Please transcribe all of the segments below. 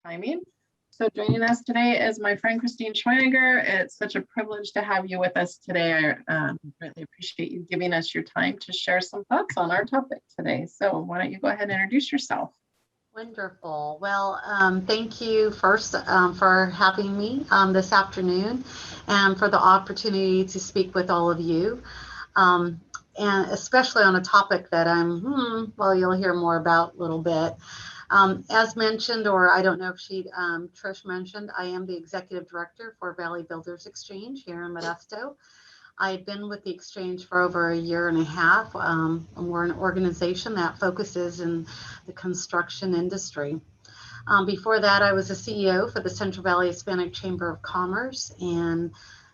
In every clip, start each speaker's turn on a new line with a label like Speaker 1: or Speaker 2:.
Speaker 1: timing. So joining us today is my friend Christine Schweiniger. It's such a privilege to have you with us today. I really appreciate you giving us your time to share some thoughts on our topic today. So why don't you go ahead and introduce yourself?
Speaker 2: Wonderful. Well, thank you first for having me this afternoon and for the opportunity to speak with all of you. Um, and especially on a topic that well, you'll hear more about a little bit. As mentioned, or I don't know if Trish mentioned, I am the executive director for Valley Builders Exchange here in Modesto. I've been with the exchange for over a year and a half. We're an organization that focuses in the construction industry. Before that, I was a CEO for the Central Valley Hispanic Chamber of Commerce. And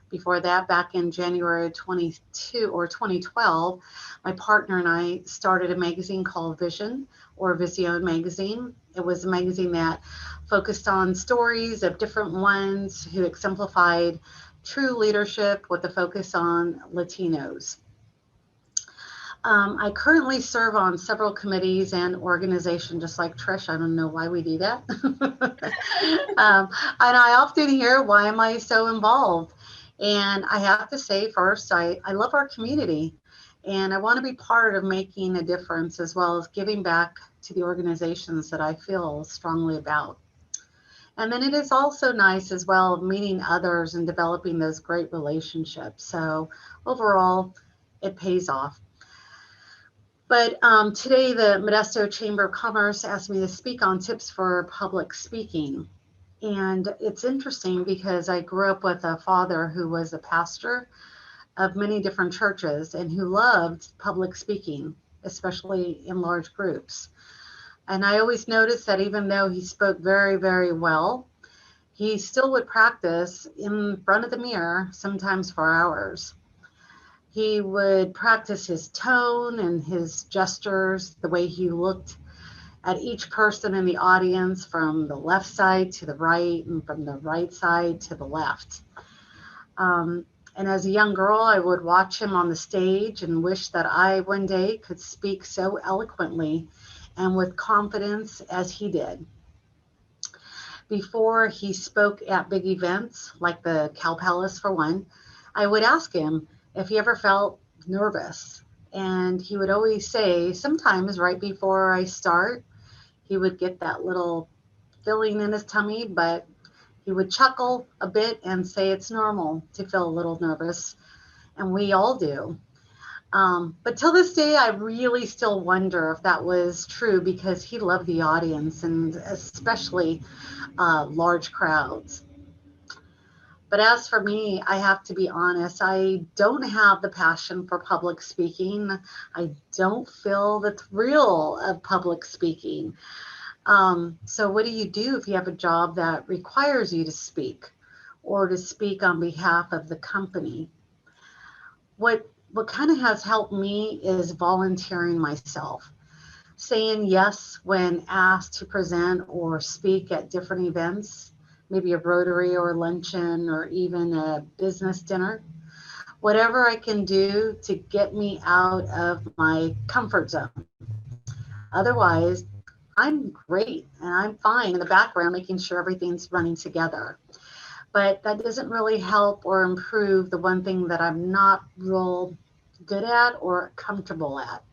Speaker 2: before that, back in January 2012, my partner and I started a magazine called Vision, or Vision magazine. It was a magazine that focused on stories of different ones who exemplified true leadership with a focus on Latinos. I currently serve on several committees and organizations, just like Trish. I don't know why we do that. And I often hear, why am I so involved? And I have to say first, I love our community and I want to be part of making a difference as well as giving back to the organizations that I feel strongly about. And then it is also nice as well meeting others and developing those great relationships. So overall, it pays off. But today, the Modesto Chamber of Commerce asked me to speak on tips for public speaking. And it's interesting because I grew up with a father who was a pastor of many different churches and who loved public speaking, especially in large groups. And I always noticed that even though he spoke very, very well, he still would practice in front of the mirror, sometimes for hours. He would practice his tone and his gestures, the way he looked at each person in the audience from the left side to the right and from the right side to the left. And as a young girl, I would watch him on the stage and wish that I one day could speak so eloquently and with confidence as he did. Before he spoke at big events like the Cow Palace for one, I would ask him if he ever felt nervous. And he would always say, sometimes right before I start, he would get that little feeling in his tummy, but he would chuckle a bit and say it's normal to feel a little nervous. And we all do. But till this day, I really still wonder if that was true because he loved the audience and especially large crowds. But as for me, I have to be honest, I don't have the passion for public speaking. I don't feel the thrill of public speaking. So what do you do if you have a job that requires you to speak or to speak on behalf of the company? What kind of has helped me is volunteering myself, saying yes when asked to present or speak at different events, maybe a Rotary or luncheon or even a business dinner. Whatever I can do to get me out of my comfort zone. Otherwise, I'm great and I'm fine in the background making sure everything's running together. But that doesn't really help or improve the one thing that I'm not real good at or comfortable at.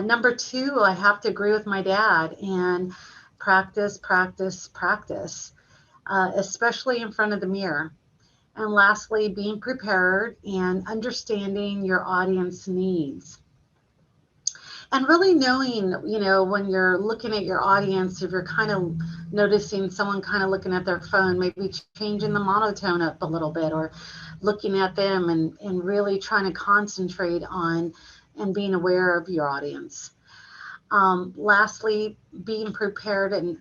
Speaker 2: Number two, I have to agree with my dad and practice, practice, practice, especially in front of the mirror. And lastly, being prepared and understanding your audience needs. And really knowing, when you're looking at your audience, if you're kind of noticing someone kind of looking at their phone, maybe changing the monotone up a little bit or looking at them and really trying to concentrate on and being aware of your audience. Lastly, being prepared and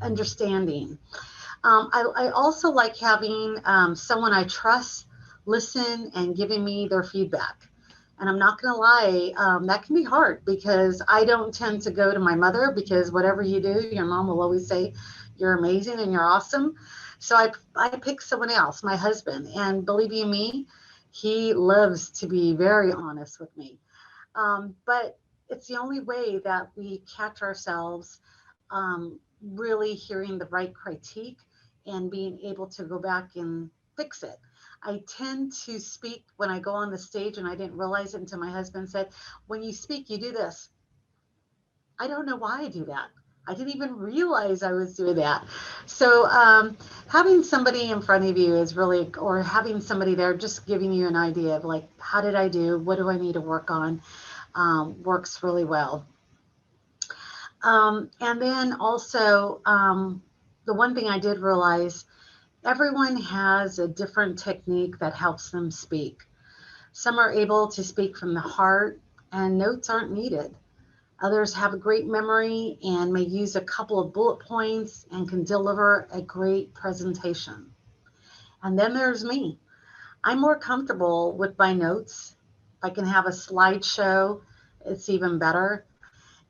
Speaker 2: understanding. I also like having someone I trust listen and giving me their feedback. And I'm not going to lie, that can be hard because I don't tend to go to my mother because whatever you do, your mom will always say, you're amazing and you're awesome. So I pick someone else, my husband. And believe you me, he loves to be very honest with me. But it's the only way that we catch ourselves really hearing the right critique and being able to go back and fix it. I tend to speak when I go on the stage, and I didn't realize it until my husband said, when you speak, you do this. I don't know why I do that. I didn't even realize I was doing that. So having somebody in front of you is really, or having somebody there just giving you an idea of like, how did I do? What do I need to work on? Works really well. And then also, the one thing I did realize, everyone has a different technique that helps them speak. Some are able to speak from the heart and notes aren't needed. Others have a great memory and may use a couple of bullet points and can deliver a great presentation. And then there's me. I'm more comfortable with my notes. If I can have a slideshow, it's even better.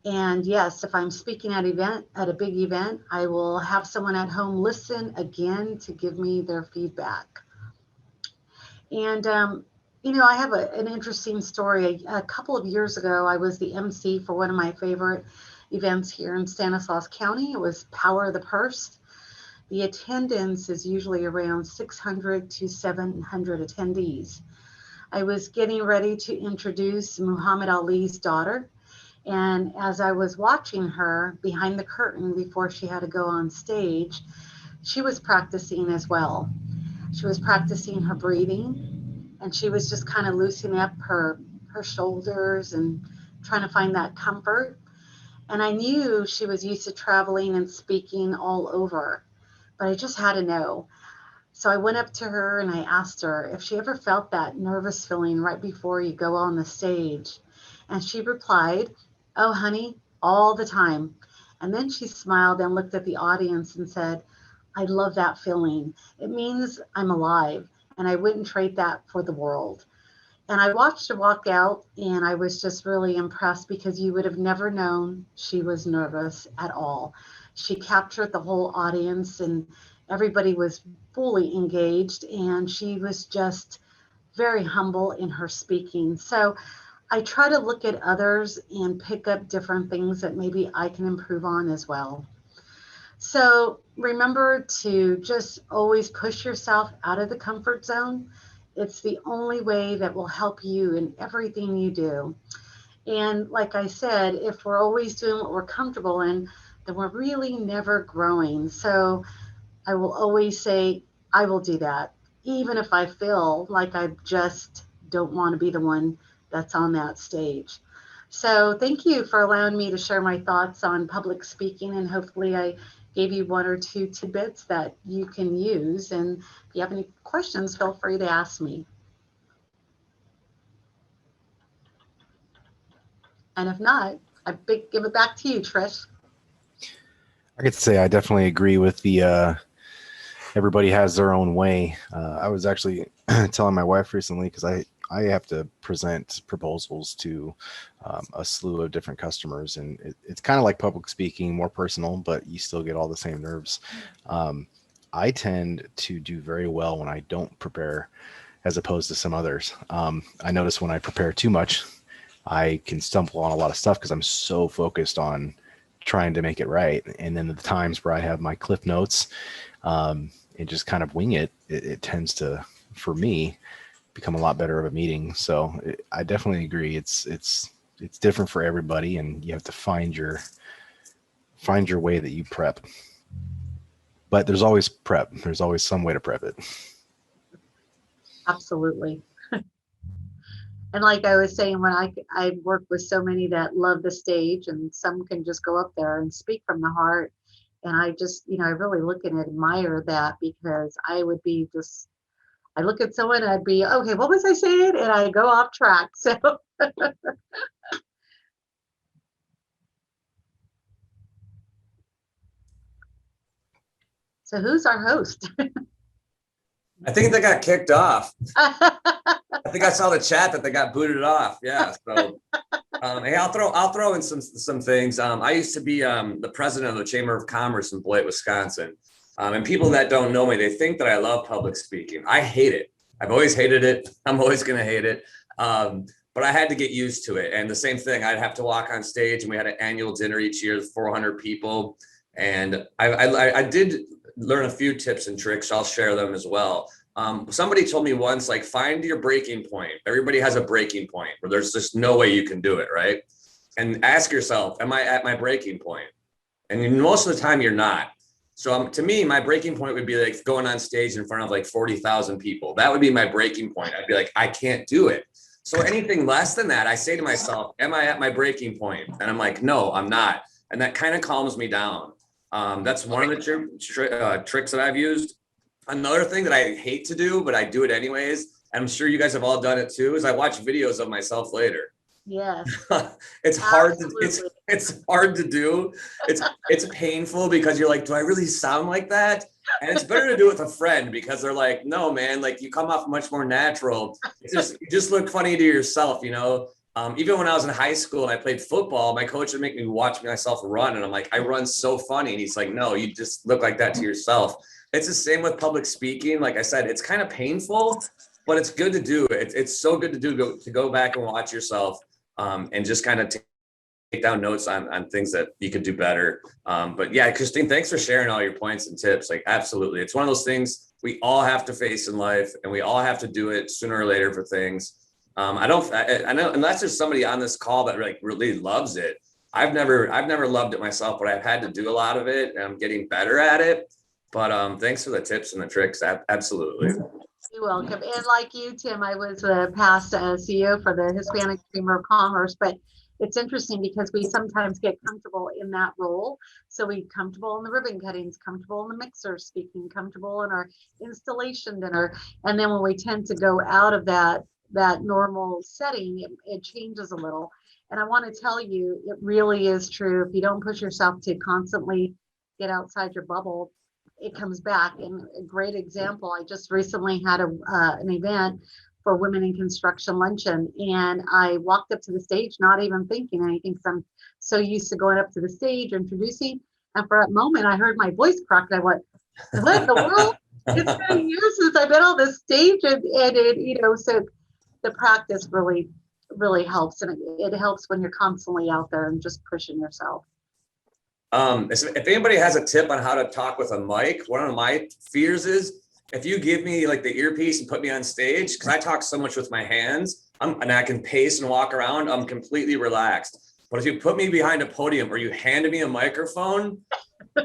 Speaker 2: And yes, if I'm speaking at a big event, I will have someone at home listen again to give me their feedback. And I have an interesting story. A couple of years ago, I was the MC for one of my favorite events here in Stanislaus County. It was Power of the Purse. The attendance is usually around 600 to 700 attendees. I was getting ready to introduce Muhammad Ali's daughter. And as I was watching her behind the curtain before she had to go on stage, she was practicing as well. She was practicing her breathing, and she was just kind of loosening up her shoulders and trying to find that comfort. And I knew she was used to traveling and speaking all over, but I just had to know. So I went up to her and I asked her if she ever felt that nervous feeling right before you go on the stage. And she replied, "Oh, honey, all the time." And then she smiled and looked at the audience and said, "I love that feeling. It means I'm alive, and I wouldn't trade that for the world." And I watched her walk out, and I was just really impressed because you would have never known she was nervous at all. She captured the whole audience, and everybody was fully engaged, and she was just very humble in her speaking. So I try to look at others and pick up different things that maybe I can improve on as well. So remember to just always push yourself out of the comfort zone. It's the only way that will help you in everything you do. And like I said, if we're always doing what we're comfortable in, then we're really never growing. So I will always say, I will do that, even if I feel like I just don't want to be the one that's on that stage. So thank you for allowing me to share my thoughts on public speaking, and hopefully I gave you one or two tidbits that you can use. And if you have any questions, feel free to ask me. And if not, give it back to you, Trish.
Speaker 3: I could say I definitely agree with the everybody has their own way. I was actually telling my wife recently, because I have to present proposals to a slew of different customers, and it's kind of like public speaking, more personal, but you still get all the same nerves. I tend to do very well when I don't prepare, as opposed to some others. I notice when I prepare too much, I can stumble on a lot of stuff because I'm so focused on trying to make it right. And then the times where I have my cliff notes and just kind of wing it, it tends to, for me, become a lot better of a meeting. So I definitely agree. It's different for everybody, and you have to find your way that you prep. But there's always prep. There's always some way to prep it.
Speaker 2: Absolutely. And like I was saying, when I work with so many that love the stage, and some can just go up there and speak from the heart. And I just, I really look and admire that, because I would be just, I look at someone and I'd be, okay, what was I saying? And I go off track. So. So who's our host?
Speaker 4: I think they got kicked off. I think I saw the chat that they got booted off. Yeah. So, hey, I'll throw in some things. I used to be the president of the Chamber of Commerce in Beloit, Wisconsin. And people that don't know me, they think that I love public speaking. I hate it. I've always hated it. I'm always going to hate it. But I had to get used to it. And the same thing, I'd have to walk on stage, and we had an annual dinner each year with 400 people. And I did learn a few tips and tricks. I'll share them as well. Somebody told me once, like, find your breaking point. Everybody has a breaking point where there's just no way you can do it, right? And ask yourself, am I at my breaking point? And most of the time you're not. So to me, my breaking point would be like going on stage in front of like 40,000 people. That would be my breaking point. I'd be like, I can't do it. So anything less than that, I say to myself, am I at my breaking point? And I'm like, no, I'm not. And that kind of calms me down. That's one of the tricks that I've used. Another thing that I hate to do, but I do it anyways, and I'm sure you guys have all done it too, is I watch videos of myself later.
Speaker 2: Yes.
Speaker 4: It's hard to
Speaker 2: Absolutely.
Speaker 4: it's hard to do. It's painful because you're like, do I really sound like that? And it's better to do it with a friend because they're like, no, man, like you come off much more natural. You just look funny to yourself, you know. Even when I was in high school and I played football, my coach would make me watch myself run, and I'm like, I run so funny, and he's like, no, you just look like that to yourself. It's the same with public speaking. Like I said, it's kind of painful, but it's good to do. It's so good to do to go back and watch yourself. And just kind of take down notes on things that you could do better. But yeah, Christine, thanks for sharing all your points and tips. Like, absolutely. It's one of those things we all have to face in life, and we all have to do it sooner or later for things. I know, unless there's somebody on this call that like really loves it. I've never loved it myself, but I've had to do a lot of it, and I'm getting better at it. But thanks for the tips and the tricks. Absolutely.
Speaker 2: You're welcome. And like you, Tim, I was a past CEO for the Hispanic Chamber of Commerce, but it's interesting because we sometimes get comfortable in that role. So we comfortable in the ribbon cuttings, comfortable in the mixer speaking, comfortable in our installation dinner. And then when we tend to go out of that normal setting, it changes a little. And I want to tell you, it really is true. If you don't push yourself to constantly get outside your bubble, it comes back. And a great example, I just recently had an event for Women in Construction Luncheon, and I walked up to the stage not even thinking anything because I'm so used to going up to the stage introducing, and for a moment I heard my voice crack and I went, what in the world? It's been years since I've been on the stage, and it, you know, so the practice really helps, and it helps when you're constantly out there and just pushing yourself.
Speaker 4: If anybody has a tip on how to talk with a mic, one of my fears is if you give me like the earpiece and put me on stage, because I talk so much with my hands, and I can pace and walk around, I'm completely relaxed. But if you put me behind a podium or you hand me a microphone,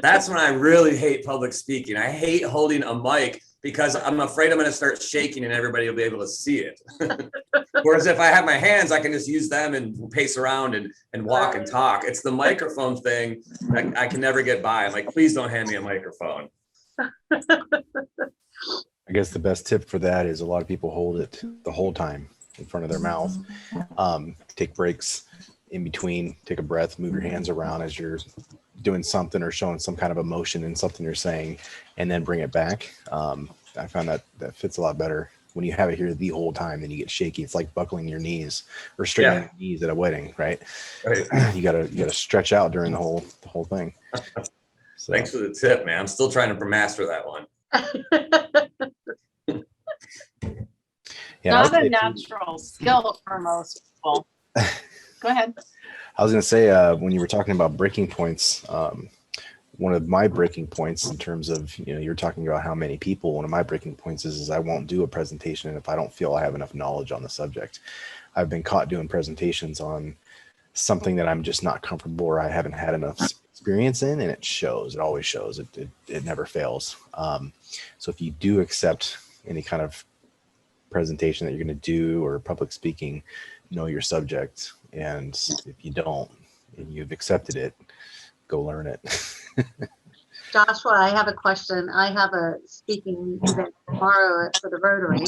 Speaker 4: that's when I really hate public speaking. I hate holding a mic because I'm afraid I'm going to start shaking and everybody will be able to see it. Whereas if I have my hands, I can just use them and pace around and walk and talk. It's the microphone thing that I can never get by. I'm like, please don't hand me a microphone.
Speaker 3: I guess the best tip for that is a lot of people hold it the whole time in front of their mouth. Take breaks in between, take a breath, move your hands around as you're doing something or showing some kind of emotion in something you're saying, and then bring it back. I found that fits a lot better when you have it here the whole time. Then you get shaky. It's like buckling your knees or straightening your knees at a wedding, right? You gotta stretch out during the whole thing. So.
Speaker 4: Thanks for the tip, man. I'm still trying to master that one.
Speaker 3: Yeah,
Speaker 1: Not a natural skill for most people. Go ahead.
Speaker 3: I was going to say, when you were talking about breaking points, one of my breaking points in terms of, you're talking about how many people, one of my breaking points is I won't do a presentation if I don't feel I have enough knowledge on the subject. I've been caught doing presentations on something that I'm just not comfortable or I haven't had enough experience in, and it shows. It always shows. It never fails. So if you do accept any kind of presentation that you're going to do or public speaking, know your subject. And if you don't, and you've accepted it, go learn it.
Speaker 2: Joshua, I have a question. I have a speaking event tomorrow for the Rotary,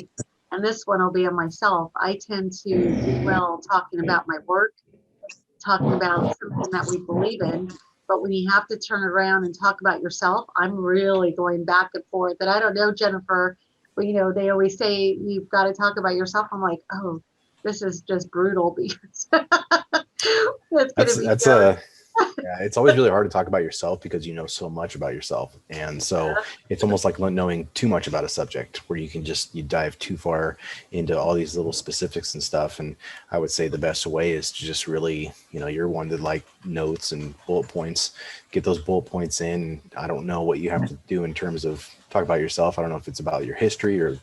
Speaker 2: and this one will be on myself. I tend to do well talking about my work, talking about something that we believe in, but when you have to turn around and talk about yourself, I'm really going back and forth. And I don't know, Jennifer, but they always say you've got to talk about yourself. I'm like, oh, this is just brutal because it's going to be
Speaker 3: Yeah, it's always really hard to talk about yourself because you know so much about yourself. And so it's almost like knowing too much about a subject where you dive too far into all these little specifics and stuff. And I would say the best way is to just really, you're one that like notes and bullet points, get those bullet points in. I don't know what you have to do in terms of talk about yourself. I don't know if it's about your history or,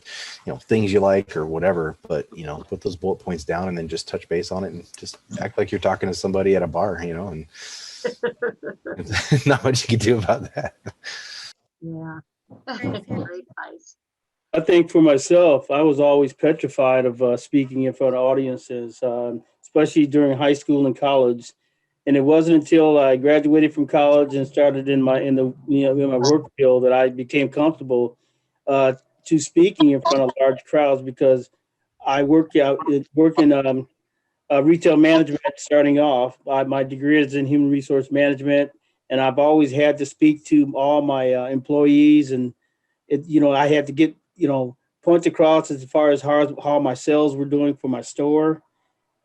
Speaker 3: things you like or whatever, but, put those bullet points down and then just touch base on it and just act like you're talking to somebody at a bar, and not much you can do about that.
Speaker 2: Yeah.
Speaker 5: Great
Speaker 2: Great advice.
Speaker 6: I think for myself, I was always petrified of speaking in front of audiences, especially during high school and college. And it wasn't until I graduated from college and started in my work field that I became comfortable to speaking in front of large crowds, because I work in retail management starting off. My degree is in human resource management, and I've always had to speak to all my employees, and I had to get points across as far as how my sales were doing for my store,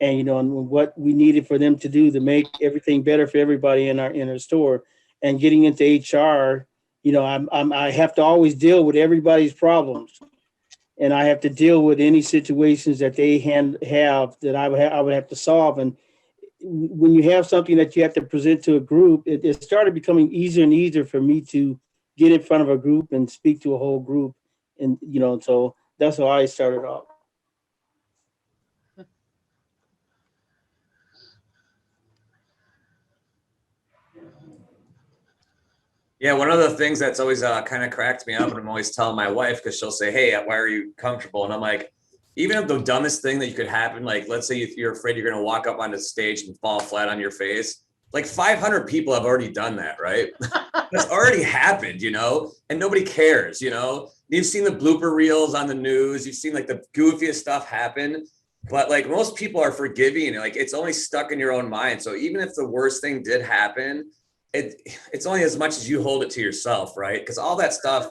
Speaker 6: and and what we needed for them to do to make everything better for everybody in our store. And getting into HR, I have to always deal with everybody's problems, and I have to deal with any situations that they have that I would have to solve. And when you have something that you have to present to a group, it started becoming easier and easier for me to get in front of a group and speak to a whole group. And, so that's how I started off.
Speaker 4: Yeah, one of the things that's always kind of cracked me up, and I'm always telling my wife, because she'll say, "Hey, why are you comfortable?" And I'm like, even if the dumbest thing that you could happen, like let's say if you're afraid you're going to walk up on the stage and fall flat on your face, like 500 people have already done that, right? That's already happened, and nobody cares, You've seen the blooper reels on the news, you've seen like the goofiest stuff happen, but like most people are forgiving, like it's only stuck in your own mind. So even if the worst thing did happen, it's only as much as you hold it to yourself, right? Because all that stuff,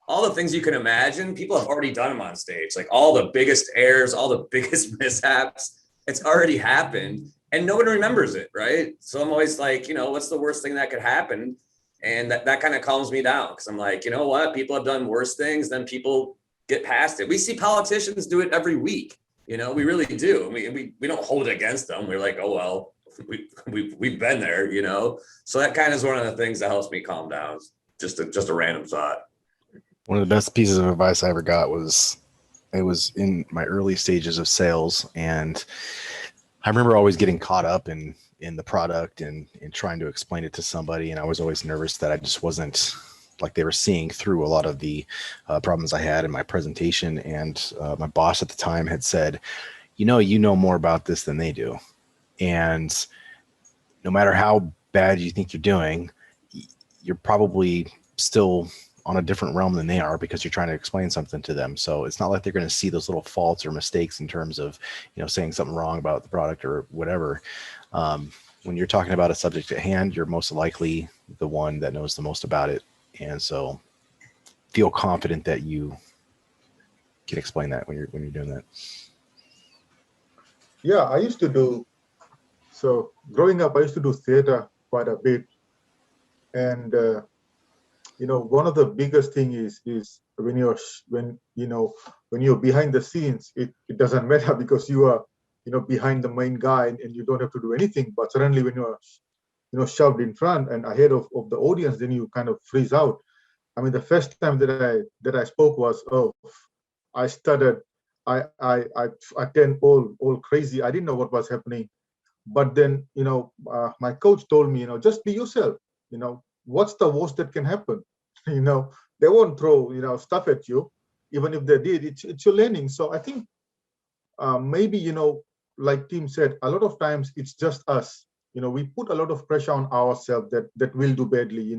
Speaker 4: all the things you can imagine, people have already done them on stage. Like all the biggest errors, all the biggest mishaps, it's already happened and nobody remembers it, right? So I'm always like, what's the worst thing that could happen? And that kind of calms me down, because I'm like, you know what? People have done worse things, then people get past it. We see politicians do it every week. We really do. We don't hold it against them. We're like, oh, well, we've been there, So that kind of is one of the things that helps me calm down. Just a random thought.
Speaker 3: One of the best pieces of advice I ever got was in my early stages of sales, and I remember always getting caught up in the product and trying to explain it to somebody, and I was always nervous that I just wasn't like they were seeing through a lot of the problems I had in my presentation. And my boss at the time had said, you know more about this than they do. And no matter how bad you think you're doing, you're probably still on a different realm than they are, because you're trying to explain something to them. So it's not like they're going to see those little faults or mistakes in terms of, saying something wrong about the product or whatever. When you're talking about a subject at hand, you're most likely the one that knows the most about it. And so feel confident that you can explain that when you're doing that.
Speaker 7: Yeah, I used to do, so growing up, I used to do theater quite a bit. And, one of the biggest thing is when you're behind the scenes, it doesn't matter because you are, behind the main guy and you don't have to do anything. But suddenly when you're, shoved in front and ahead of the audience, then you kind of freeze out. I mean, the first time that I spoke was, I stuttered. I turned all crazy. I didn't know what was happening. But then, my coach told me, just be yourself. What's the worst that can happen? They won't throw, stuff at you. Even if they did, it's your learning. So I think maybe, like Tim said, a lot of times it's just us. We put a lot of pressure on ourselves that will do badly,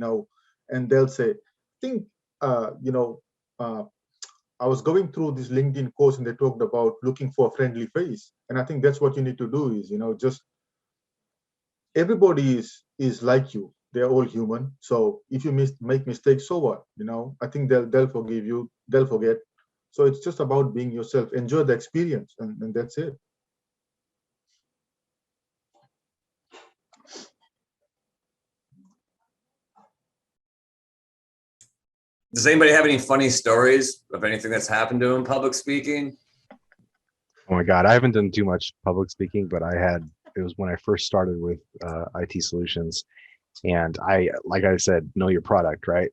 Speaker 7: and they'll say, I think, I was going through this LinkedIn course and they talked about looking for a friendly face. And I think that's what you need to do is, just everybody is like you. They're all human. So if you make mistakes, so what? I think they'll forgive you. They'll forget. So it's just about being yourself. Enjoy the experience, and that's it.
Speaker 4: Does anybody have any funny stories of anything that's happened to him public speaking?
Speaker 3: Oh my God, I haven't done too much public speaking, but it was when I first started with IT Solutions. And like I said, know your product, right?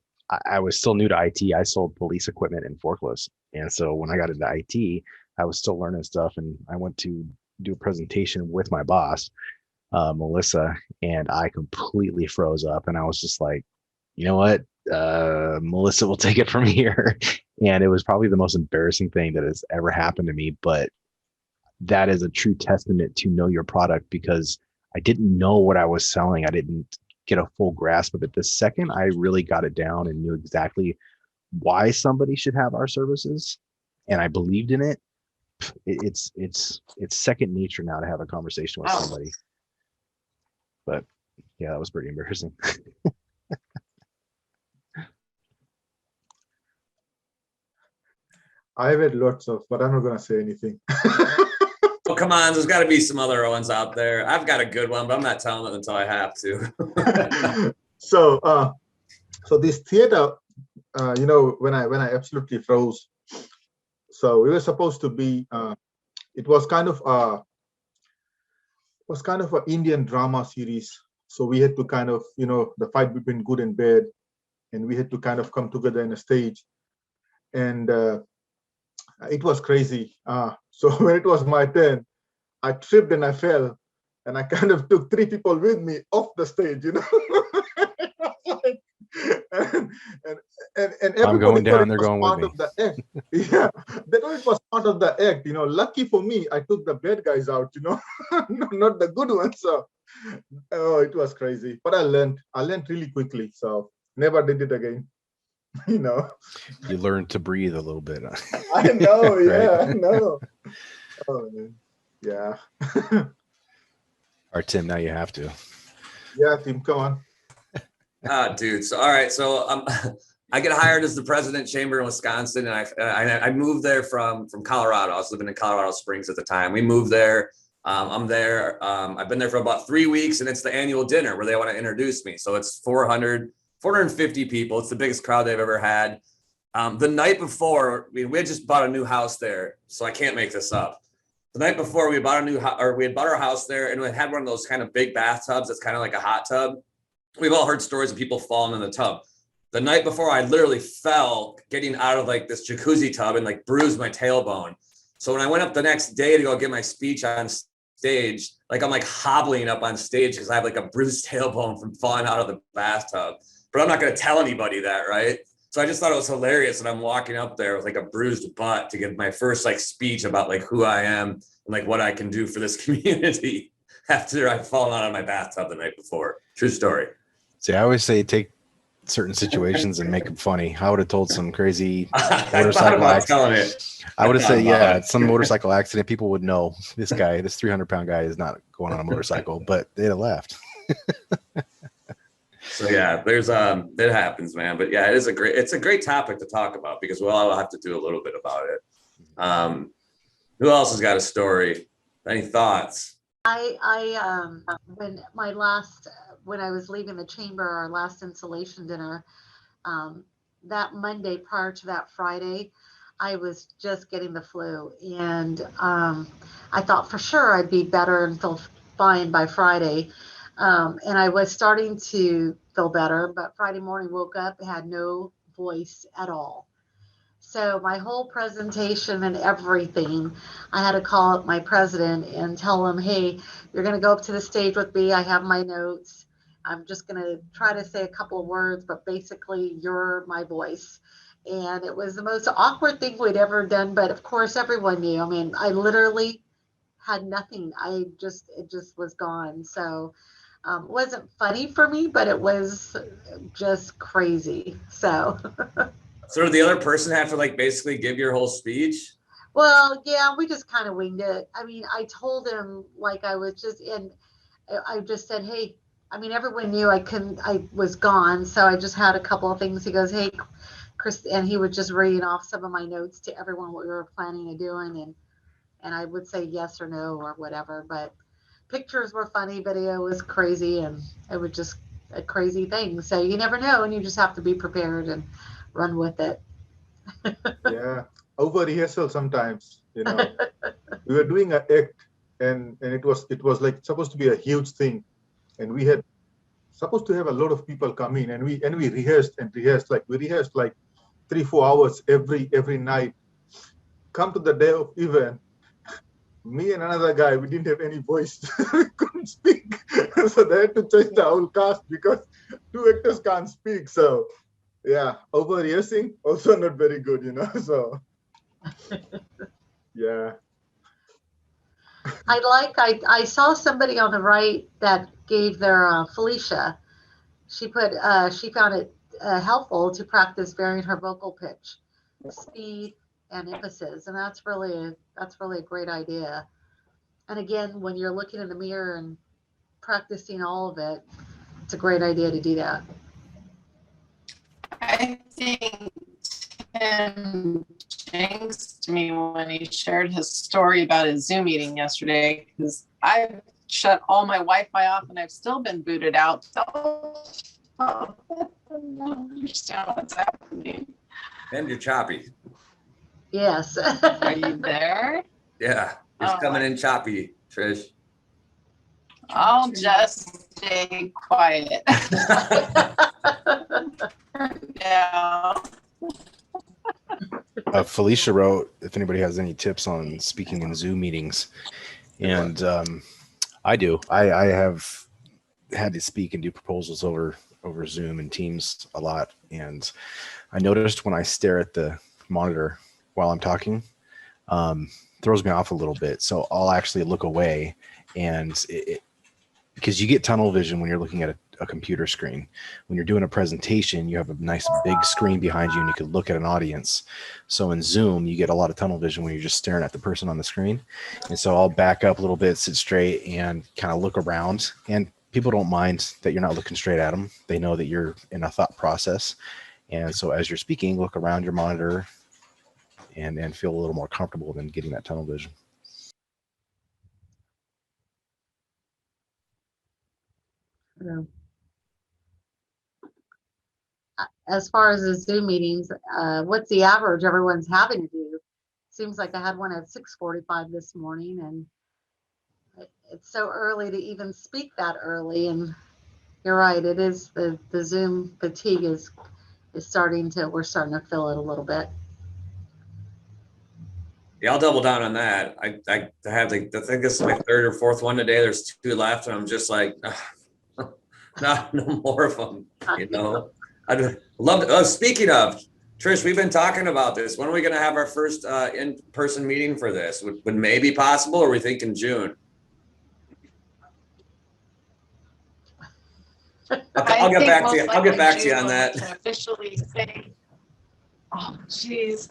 Speaker 3: I was still new to IT. I sold police equipment and forklifts. And so when I got into IT, I was still learning stuff. And I went to do a presentation with my boss, Melissa, and I completely froze up. And I was just like, you know what? Melissa will take it from here. And it was probably the most embarrassing thing that has ever happened to me. But that is a true testament to know your product, because I didn't know what I was selling. I didn't get a full grasp of it. The second I really got it down and knew exactly why somebody should have our services, and I believed in it, it's second nature now to have a conversation with somebody. But yeah, that was pretty embarrassing.
Speaker 7: I've had lots of, but I'm not gonna say anything.
Speaker 4: Oh, come on, there's got to be some other ones out there. I've got a good one, but I'm not telling it until I have to.
Speaker 7: So, so this theater, when I absolutely froze. So we were supposed to be. It was kind of an Indian drama series. So we had to kind of, the fight between good and bad, and we had to kind of come together in a stage, and it was crazy. So when it was my turn, I tripped and I fell, and I kind of took 3 people with me off the stage, and
Speaker 3: I'm going
Speaker 7: everybody thought
Speaker 3: down,
Speaker 7: it
Speaker 3: they're
Speaker 7: was
Speaker 3: going with
Speaker 7: part
Speaker 3: me.
Speaker 7: of the act. Yeah, they thought it was part of the act. Lucky for me, I took the bad guys out, not the good ones. So, oh, it was crazy. But I learned really quickly. So never did it again.
Speaker 3: You learn to breathe a little bit.
Speaker 7: I know. Yeah,
Speaker 3: Right?
Speaker 7: I know. Oh, man. Yeah.
Speaker 3: Or Tim, now you have to.
Speaker 7: Yeah, Tim, come on.
Speaker 4: Dude. So, all right. So I get hired as the president chamber in Wisconsin, and I moved there from Colorado. I was living in Colorado Springs at the time. We moved there. I'm there. I've been there for about 3 weeks, and it's the annual dinner where they want to introduce me. So it's 450 people. It's the biggest crowd they've ever had. The night before, we had just bought a new house there, so I can't make this up. The night before, we bought we had bought our house there, and we had one of those kind of big bathtubs that's kind of like a hot tub. We've all heard stories of people falling in the tub. The night before, I literally fell getting out of like this jacuzzi tub and like bruised my tailbone. So when I went up the next day to go give my speech on stage, like I'm like hobbling up on stage because I have like a bruised tailbone from falling out of the bathtub. But I'm not going to tell anybody that, right? So I just thought it was hilarious that I'm walking up there with like a bruised butt to give my first like speech about like who I am and like what I can do for this community after I've fallen out of my bathtub the night before. True story.
Speaker 3: See, I always say take certain situations and make them funny. I would have told some crazy
Speaker 4: I thought
Speaker 3: motorcycle
Speaker 4: about
Speaker 3: accident.
Speaker 4: telling it.
Speaker 3: I would have said,
Speaker 4: thought about
Speaker 3: yeah,
Speaker 4: it.
Speaker 3: some motorcycle accident. People would know this 300-pound guy is not going on a motorcycle, but they'd have laughed.
Speaker 4: So yeah, there's it happens, man. But yeah, it's a great topic to talk about because we'll all have to do a little bit about it. Who else has got a story? Any thoughts?
Speaker 2: When I was leaving the chamber, our last installation dinner, that Monday prior to that Friday, I was just getting the flu, and I thought for sure I'd be better and feel fine by Friday. And I was starting to feel better, but Friday morning woke up, had no voice at all. So my whole presentation and everything, I had to call up my president and tell him, hey, you're going to go up to the stage with me. I have my notes. I'm just going to try to say a couple of words, but basically you're my voice. And it was the most awkward thing we'd ever done. But of course, everyone knew. I mean, I literally had nothing. It just was gone. So it wasn't funny for me, but it was just crazy. So.
Speaker 4: So did the other person have to like basically give your whole speech?
Speaker 2: Well, yeah, we just kind of winged it. I mean, I told him like I was just in, I just said, hey, I mean, everyone knew I was gone. So I just had a couple of things. He goes, hey, Chris, and he was just reading off some of my notes to everyone what we were planning on doing. And I would say yes or no or whatever, but pictures were funny, video was crazy, and it was just a crazy thing. So you never know, and you just have to be prepared. And run with it.
Speaker 7: Yeah, over rehearsal sometimes, we were doing an act, and it was like supposed to be a huge thing, and we had supposed to have a lot of people come in, and we rehearsed and rehearsed, like we rehearsed like 3-4 hours every night. Come to the day of event, me and another guy, we didn't have any voice. We couldn't speak. So they had to change the whole cast because 2 actors can't speak. So yeah, over rehearsing also not very good, so yeah.
Speaker 2: I saw somebody on the right that gave their Felicia. She found it helpful to practice varying her vocal pitch, speed, and emphasis, and that's really a great idea. And again, when you're looking in the mirror and practicing all of it, it's a great idea to do that.
Speaker 1: I think Tim jinxed me when he shared his story about his Zoom meeting yesterday, because I've shut all my Wi-Fi off and I've still been booted out. So I don't understand what's happening.
Speaker 4: And you're choppy.
Speaker 2: Yes.
Speaker 1: Are you there?
Speaker 4: Yeah, it's
Speaker 1: Oh,
Speaker 4: coming in choppy, Trish.
Speaker 1: I'll just stay quiet. Yeah.
Speaker 3: Felicia wrote if anybody has any tips on speaking in Zoom meetings, and I do. I have had to speak and do proposals over Zoom and Teams a lot, and I noticed when I stare at the monitor while I'm talking, throws me off a little bit. So I'll actually look away, and because you get tunnel vision when you're looking at a computer screen. When you're doing a presentation, you have a nice big screen behind you and you can look at an audience. So in Zoom, you get a lot of tunnel vision when you're just staring at the person on the screen. And so I'll back up a little bit, sit straight, and kind of look around. And people don't mind that you're not looking straight at them. They know that you're in a thought process. And so as you're speaking, look around your monitor and feel a little more comfortable than getting that tunnel vision.
Speaker 2: As far as the Zoom meetings, what's the average everyone's having to do? Seems like I had one at 6:45 this morning, and it's so early to even speak that early. And you're right, it is the Zoom fatigue is we're starting to feel it a little bit.
Speaker 4: Yeah, I'll double down on that. I have I think this is my 3rd or 4th one today. There's 2 left, and I'm just like, no more of them. I'd love to. Speaking of, Trish, we've been talking about this. When are we going to have our first in-person meeting for this? Would May be possible, or are we thinking June? I'll get back to you. I'll get back to you on that.
Speaker 1: Officially say, oh, geez.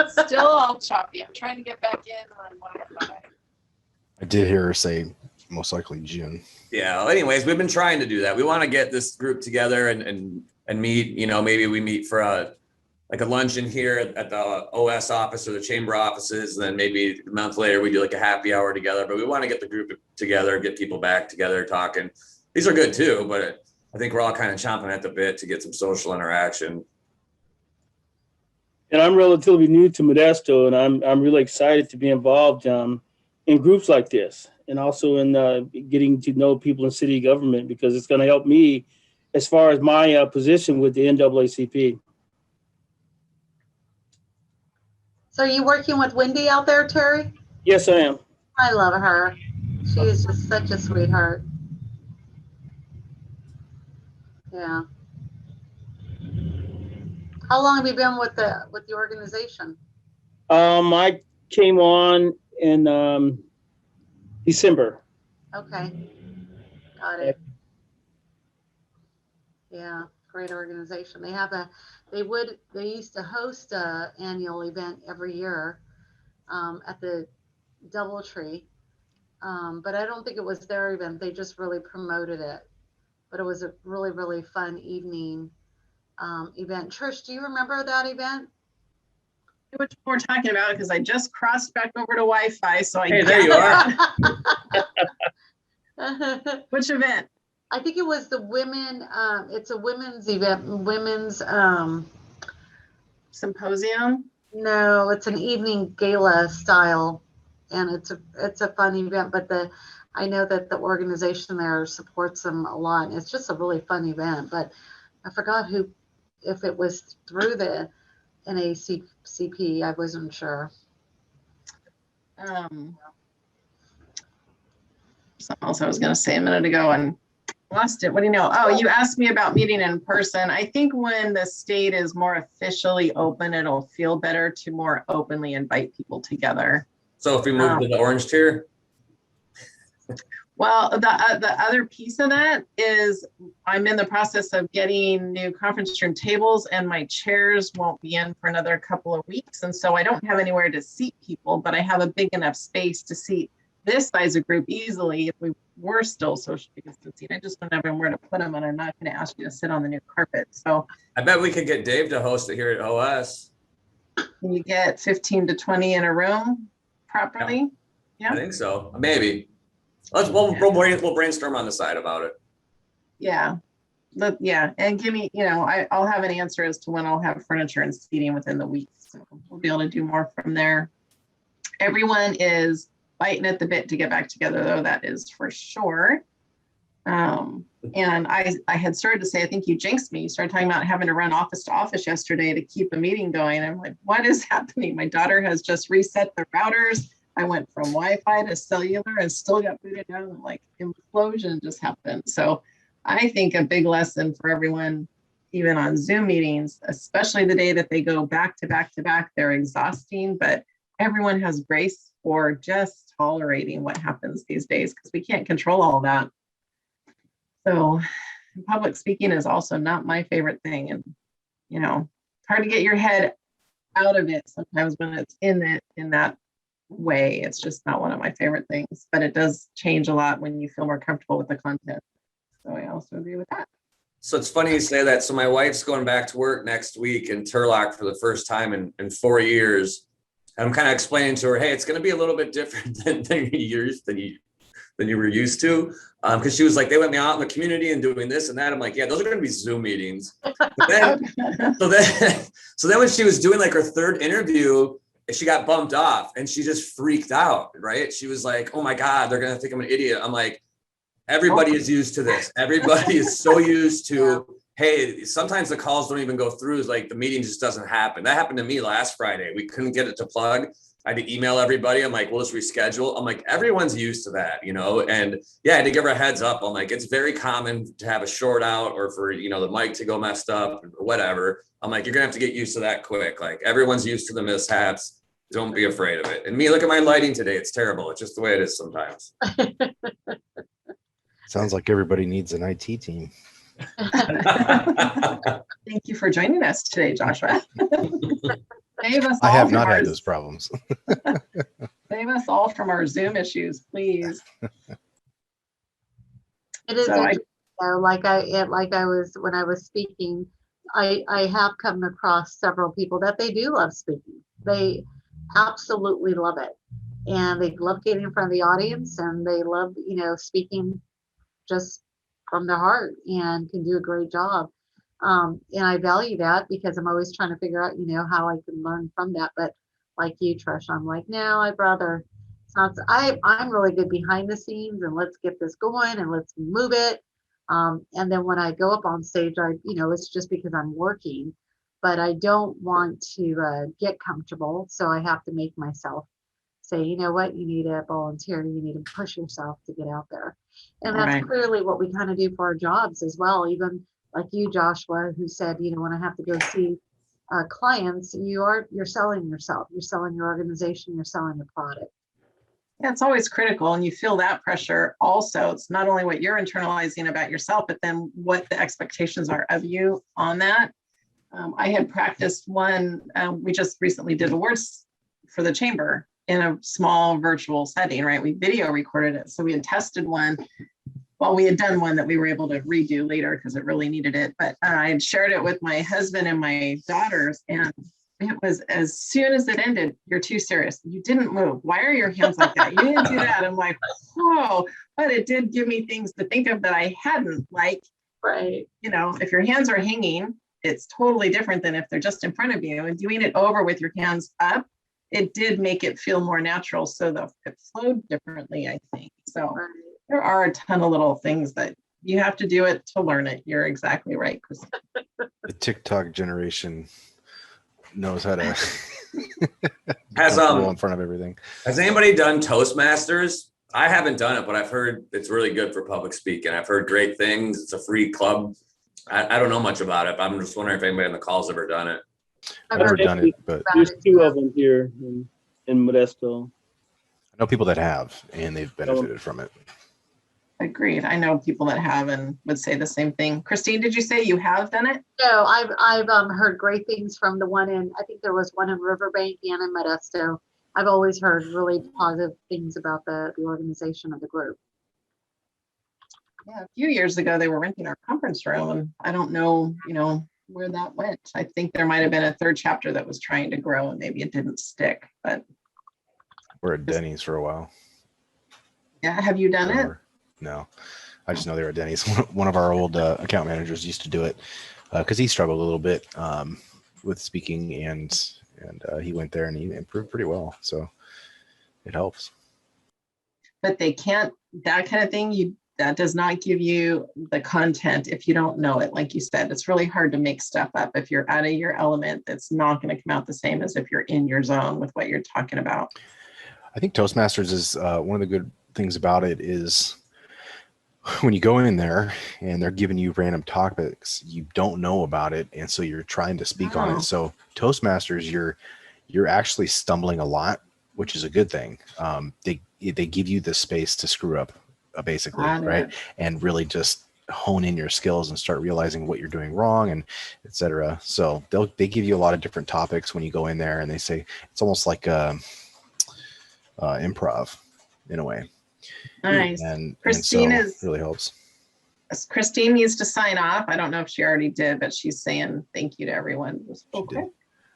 Speaker 1: Still all choppy. I'm trying to get back in on Wi-Fi.
Speaker 3: I did hear her say most likely June.
Speaker 4: Yeah. Well, anyways, we've been trying to do that. We want to get this group together and meet. Maybe we meet for a luncheon here at the OS office or the chamber offices. And then maybe a month later we do like a happy hour together. But we want to get the group together, get people back together talking. These are good too, but I think we're all kind of chomping at the bit to get some social interaction.
Speaker 6: And I'm relatively new to Modesto, and I'm really excited to be involved in groups like this, and also in getting to know people in city government, because it's going to help me as far as my position with the NAACP.
Speaker 2: So are you working with Wendy out there, Terry?
Speaker 6: Yes, I am.
Speaker 2: I love her. She is just such a sweetheart. Yeah. How long have you been with the organization?
Speaker 6: I came on in December.
Speaker 2: Okay. Got it. Yeah, great organization. They used to host a annual event every year at the DoubleTree. But I don't think it was their event. They just really promoted it. But it was a really, really fun evening event. Trish, do you remember that event?
Speaker 1: Which we're talking about, because I just crossed back over to Wi-Fi, so
Speaker 4: Hey, there you are.
Speaker 1: Which event?
Speaker 2: I think it was the women, it's a women's event, women's,
Speaker 1: Symposium.
Speaker 2: no, it's an evening gala style, and it's a fun event. But I know that the organization there supports them a lot. And it's just a really fun event. But I forgot if it was through the NACCP. I wasn't sure.
Speaker 1: Something else I was going to say a minute ago and lost it. What do you know? Oh, you asked me about meeting in person. I think when the state is more officially open, it'll feel better to more openly invite people together.
Speaker 4: So if we move to the orange tier,
Speaker 1: Well, the other piece of that is I'm in the process of getting new conference room tables, and my chairs won't be in for another couple of weeks. And so I don't have anywhere to seat people, but I have a big enough space to seat this size of group easily if we were still socially distancing. I just don't have anywhere to put them, and I'm not going to ask you to sit on the new carpet. So
Speaker 4: I bet we could get Dave to host it here at OS.
Speaker 1: can you get 15 to 20 in a room properly? Yeah.
Speaker 4: I think so. Maybe. We'll brainstorm on the side about it.
Speaker 1: Yeah. Yeah. And give me, I'll have an answer as to when I'll have furniture and seating within the week. So we'll be able to do more from there. Everyone is biting at the bit to get back together, though, that is for sure. And I had started to say, I think you jinxed me. You started talking about having to run office to office yesterday to keep a meeting going. I'm like, what is happening? My daughter has just reset the routers. I went from Wi-Fi to cellular and still got booted down. Like implosion just happened. So I think a big lesson for everyone, even on Zoom meetings, especially the day that they go back to back to back, they're exhausting, but everyone has grace for just tolerating what happens these days because we can't control all that. So public speaking is also not my favorite thing. And, it's hard to get your head out of it sometimes when it's in that way. It's just not one of my favorite things, but it does change a lot when you feel more comfortable with the content. So I also agree with that.
Speaker 4: So it's funny you say that. So my wife's going back to work next week in Turlock for the first time in 4 years. And I'm kind of explaining to her, hey, it's going to be a little bit different than you were used to. Because she was like, they let me out in the community and doing this and that. I'm like, yeah, those are going to be Zoom meetings. But then, so then when she was doing like her third interview, she got bumped off and she just freaked out, right? She was like, oh my God, they're going to think I'm an idiot. I'm like, everybody is used to this. Everybody is so used to, hey, sometimes the calls don't even go through. It's like the meeting just doesn't happen. That happened to me last Friday. We couldn't get it to plug. I had to email everybody. I'm like, we'll just reschedule. I'm like, everyone's used to that, and yeah, I had to give her a heads up. I'm like, it's very common to have a short out or for, the mic to go messed up or whatever. I'm like, you're gonna have to get used to that quick. Like everyone's used to the mishaps. Don't be afraid of it. And me, look at my lighting today. It's terrible. It's just the way it is sometimes.
Speaker 3: Sounds like everybody needs an IT team.
Speaker 1: Thank you for joining us today, Joshua. Save us
Speaker 3: I
Speaker 1: all
Speaker 3: have
Speaker 1: from
Speaker 3: not
Speaker 1: our-
Speaker 3: had those problems.
Speaker 1: Save us all from our Zoom issues, please.
Speaker 2: It is
Speaker 1: So I-
Speaker 2: interesting, though, like I was when I was speaking, I have come across several people that they do love speaking. They absolutely love it, and they love getting in front of the audience, and they love speaking just from their heart and can do a great job. And I value that because I'm always trying to figure out how I can learn from that. But like you, Trish, I'm like, no, I'd rather. I'm really good behind the scenes, and let's get this going and let's move it. And then when I go up on stage, it's just because I'm working, but I don't want to get comfortable. So I have to make myself say, you know what, you need to volunteer, you need to push yourself to get out there. And that's
Speaker 1: Right.
Speaker 2: clearly what we kind of do for our jobs as well. Even like you, Joshua, who said, when I have to go see clients, you're selling yourself, you're selling your organization, you're selling your product.
Speaker 1: Yeah, it's always critical, and you feel that pressure also. It's not only what you're internalizing about yourself, but then what the expectations are of you on that. I had practiced one, we just recently did awards for the chamber in a small virtual setting, right? We video recorded it. So we had tested one. Well, we had done one that we were able to redo later because it really needed it. But I had shared it with my husband and my daughters, and it was as soon as it ended, you're too serious. You didn't move. Why are your hands like that? You didn't do that. I'm like, whoa. But it did give me things to think of that I hadn't, like,
Speaker 2: Right.
Speaker 1: you know, if your hands are hanging, it's totally different than if they're just in front of you. And doing it over with your hands up, it did make it feel more natural. So it flowed differently, I think. So
Speaker 2: Right.
Speaker 1: there are a ton of little things that you have to do it to learn it. You're exactly right, Chris.
Speaker 3: The TikTok generation knows how to
Speaker 4: Has,
Speaker 3: comfortable in front of everything.
Speaker 4: Has anybody done Toastmasters? I haven't done it, but I've heard it's really good for public speaking. I've heard great things. It's a free club. I don't know much about it, but I'm just wondering if anybody on the call's ever done it.
Speaker 3: I've never done it, but
Speaker 6: There's 2 of them here in Modesto.
Speaker 3: I know people that have, and they've benefited from it.
Speaker 1: Agreed. I know people that have and would say the same thing. Christine, did you say you have done it?
Speaker 2: No, I've heard great things from the one in, I think there was one in Riverbank and in Modesto. I've always heard really positive things about the organization of the group.
Speaker 1: Yeah, a few years ago, they were renting our conference room, and I don't know, you know, where that went. I think there might have been a third chapter that was trying to grow and maybe it didn't stick, but
Speaker 3: We're at Denny's for a while.
Speaker 1: yeah, have you done it?
Speaker 3: Or- No, I just know they were at Denny's. One of our old account managers used to do it because he struggled a little bit with speaking, and he went there and he improved pretty well. So it helps.
Speaker 1: But they can't, that kind of thing, that does not give you the content if you don't know it. Like you said, it's really hard to make stuff up. If you're out of your element, that's not going to come out the same as if you're in your zone with what you're talking about.
Speaker 3: I think Toastmasters is one of the good things about it is when you go in there and they're giving you random topics, you don't know about it, and so you're trying to speak on
Speaker 1: Oh.
Speaker 3: it. So Toastmasters, you're actually stumbling a lot, which is a good thing. They give you the space to screw up, basically,
Speaker 1: Got it.
Speaker 3: right? And really just hone in your skills and start realizing what you're doing wrong, and etc. So they give you a lot of different topics when you go in there, and they say it's almost like improv in a way.
Speaker 1: Nice.
Speaker 3: And
Speaker 1: Christine
Speaker 3: so
Speaker 1: is-
Speaker 3: it really helps.
Speaker 1: Christine needs to sign off. I don't know if she already did, but she's saying thank you to everyone. Okay.
Speaker 3: did.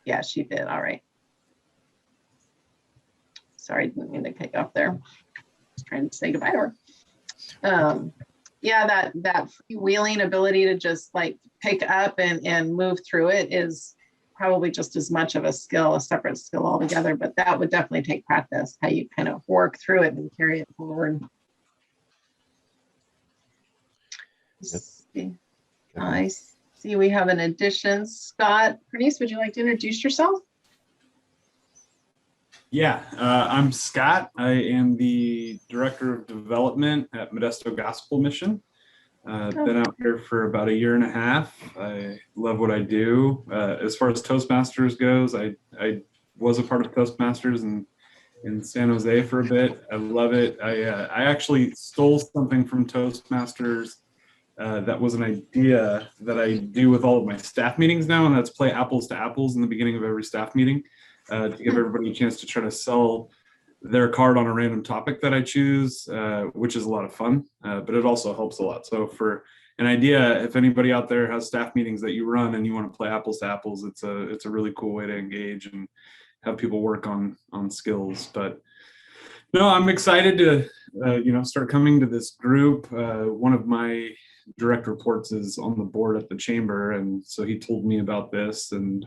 Speaker 1: Yeah, she did. All right. Sorry, didn't mean to cut you off there. Just trying to say goodbye to her. Yeah, that freewheeling ability to just like pick up and move through it is probably just as much of a skill, a separate skill altogether, but that would definitely take practice, how you kind of work through it and carry it forward.
Speaker 3: Yep.
Speaker 1: Nice. See, we have an addition. Scott, Bernice, would you like to introduce yourself?
Speaker 5: Yeah, I'm Scott. I am the Director of Development at Modesto Gospel Mission. Been out here for about 1.5 years. I love what I do. As far as Toastmasters goes, I was a part of Toastmasters in San Jose for a bit. I love it. I actually stole something from Toastmasters that was an idea that I do with all of my staff meetings now, and that's play apples to apples in the beginning of every staff meeting to give everybody a chance to try to sell their card on a random topic that I choose, which is a lot of fun, but it also helps a lot. So for an idea, if anybody out there has staff meetings that you run and you want to play apples to apples, it's a really cool way to engage and have people work on skills. But no, I'm excited to start coming to this group. One of my direct reports is on the board at the chamber, and so he told me about this, and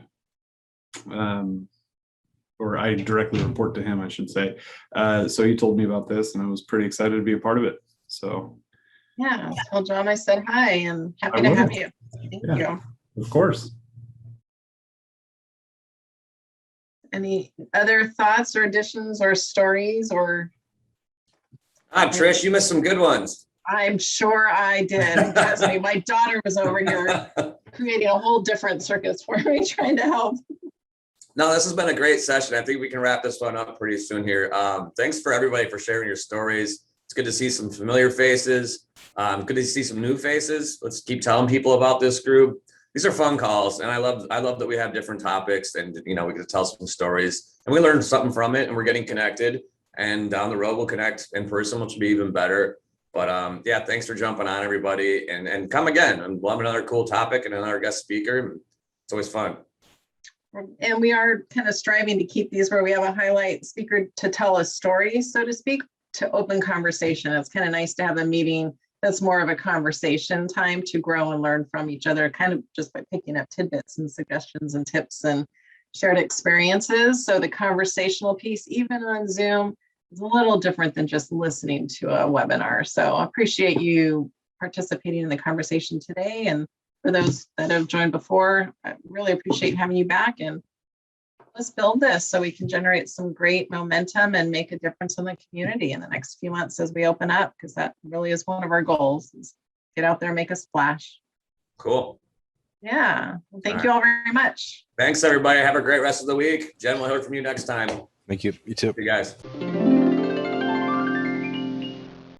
Speaker 5: or I directly report to him, I should say. So he told me about this, and I was pretty excited to be a part of it. So
Speaker 1: Yeah, tell John I said hi and happy
Speaker 5: I
Speaker 1: to
Speaker 5: will.
Speaker 1: have you. Thank
Speaker 5: Yeah.
Speaker 1: you.
Speaker 5: of course.
Speaker 1: Any other thoughts or additions or stories, or
Speaker 4: Trish, you missed some good ones.
Speaker 1: I'm sure I did. Trust me, my daughter was over here creating a whole different circus for me, trying to help.
Speaker 4: No, this has been a great session. I think we can wrap this one up pretty soon here. Thanks for everybody for sharing your stories. It's good to see some familiar faces. Good to see some new faces. Let's keep telling people about this group. These are fun calls, and I love that we have different topics, and we get to tell some stories, and we learn something from it, and we're getting connected. And down the road, we'll connect in person, which will be even better. But yeah, thanks for jumping on, everybody, and come again, and we'll have another cool topic and another guest speaker. It's always fun.
Speaker 1: And we are kind of striving to keep these where we have a highlight speaker to tell a story, so to speak, to open conversation. It's kind of nice to have a meeting that's more of a conversation time to grow and learn from each other, kind of just by picking up tidbits and suggestions and tips and shared experiences. So the conversational piece, even on Zoom, is a little different than just listening to a webinar. So I appreciate you participating in the conversation today. And for those that have joined before, I really appreciate having you back, and let's build this so we can generate some great momentum and make a difference in the community in the next few months as we open up, because that really is one of our goals, is get out there and make a splash.
Speaker 4: Cool.
Speaker 1: Yeah. Well, thank
Speaker 4: All
Speaker 1: you all very much.
Speaker 4: Thanks, everybody. Have a great rest of the week. Jen, we'll hear from you next time.
Speaker 3: Thank you. You too.
Speaker 4: See you guys.